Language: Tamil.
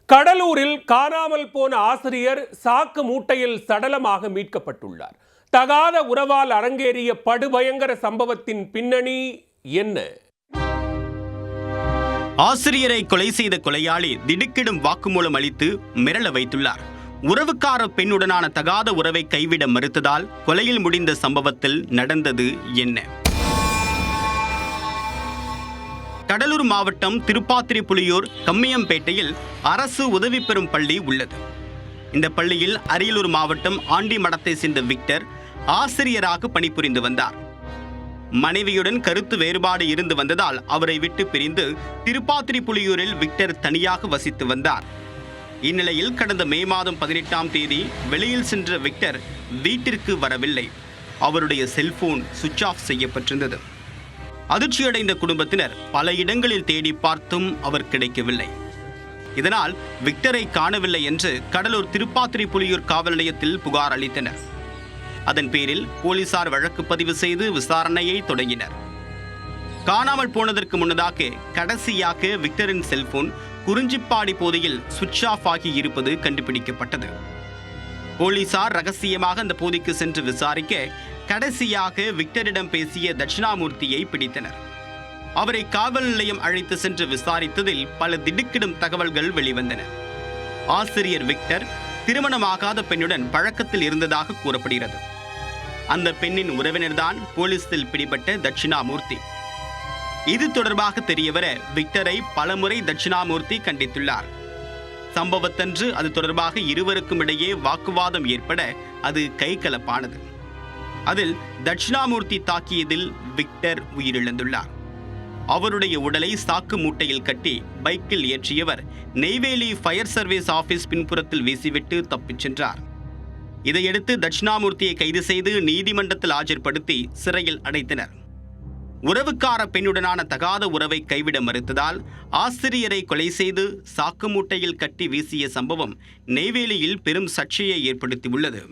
கடலூரில் காணாமல் போன ஆசிரியர் சாக்கு மூட்டையில் சடலமாக மீட்கப்பட்டுள்ளார். தகாத உறவால் அரங்கேறிய படுபயங்கர சம்பவத்தின் பின்னணி என்ன? ஆசிரியரை கொலை செய்த கொலையாளி திடுக்கிடும் வாக்குமூலம் அளித்து மிரள வைத்துள்ளார். உறவுக்கார பெண்ணுடனான தகாத உறவை கைவிட மறுத்ததால் கொலையில் முடிந்த சம்பவத்தில் நடந்தது என்ன? கடலூர் மாவட்டம் திருப்பாத்திரிப்புலியூர் கம்மியம்பேட்டையில் அரசு உதவி பெறும் பள்ளி உள்ளது. இந்த பள்ளியில் அரியலூர் மாவட்டம் ஆண்டிமடத்தை சேர்ந்த விக்டர் ஆசிரியராக பணிபுரிந்து வந்தார். மனைவியுடன் கருத்து வேறுபாடு இருந்து வந்ததால் அவரை விட்டு பிரிந்து திருப்பாத்திரிப்புலியூரில் விக்டர் தனியாக வசித்து வந்தார். இந்நிலையில் கடந்த மே மாதம் 18ஆம் தேதி வெளியில் சென்ற விக்டர் வீட்டிற்கு வரவில்லை. அவருடைய செல்போன் சுவிட்ச் ஆஃப் செய்யப்பட்டிருந்தது. அதிர்ச்சியடைந்த குடும்பத்தினர் பல இடங்களில் தேடி பார்த்தும் அவர் கிடைக்கவில்லை. இதனால் விக்டரை காணவில்லை என்று கடலூர் திருப்பாத்திரிப்புலியூர் காவல் நிலையத்தில் புகார் அளித்தனர். அதன் பேரில் போலீசார் வழக்கு பதிவு செய்து விசாரணையை தொடங்கினர். காணாமல் போனதற்கு முன்னதாக கடைசியாக விக்டரின் செல்போன் குறிஞ்சிப்பாடி பகுதியில் சுவிட்ச் ஆஃப் ஆகி இருப்பது கண்டுபிடிக்கப்பட்டது. போலீசார் ரகசியமாக அந்த பகுதிக்கு சென்று விசாரிக்க கடைசியாக விக்டரிடம் பேசிய தட்சிணாமூர்த்தியை பிடித்தனர். அவரை காவல் நிலையம் அழைத்து சென்று விசாரித்ததில் பல திடுக்கிடும் தகவல்கள் வெளிவந்தன. ஆசிரியர் விக்டர் திருமணமாகாத பெண்ணுடன் பழக்கத்தில் இருந்ததாக கூறப்படுகிறது. அந்த பெண்ணின் உறவினர்தான் போலீசில் பிடிபட்ட தட்சிணாமூர்த்தி. இது தொடர்பாக தெரியவர விக்டரை பலமுறை தட்சிணாமூர்த்தி கண்டித்துள்ளார். சம்பவத்தன்று அது தொடர்பாக இருவருக்கும் இடையே வாக்குவாதம் ஏற்பட அது கைகலப்பானது. அதில் தட்சிணாமூர்த்தி தாக்கியதில் விக்டர் உயிரிழந்துள்ளார். அவருடைய உடலை சாக்கு மூட்டையில் கட்டி பைக்கில் ஏற்றியவர் நெய்வேலி ஃபயர் சர்வீஸ் ஆபீஸ் பின்புறத்தில் வீசிவிட்டு தப்பிச் சென்றார். இதையடுத்து தட்சிணாமூர்த்தியை கைது செய்து நீதிமன்றத்தில் ஆஜர்படுத்தி சிறையில் அடைத்தனர். உறவுக்கார பெண்ணுடனான தகாத உறவை கைவிட மறுத்ததால் ஆசிரியரை கொலை செய்து சாக்கு மூட்டையில் கட்டி வீசிய சம்பவம் நெய்வேலியில் பெரும் சர்ச்சையை ஏற்படுத்தியுள்ளது.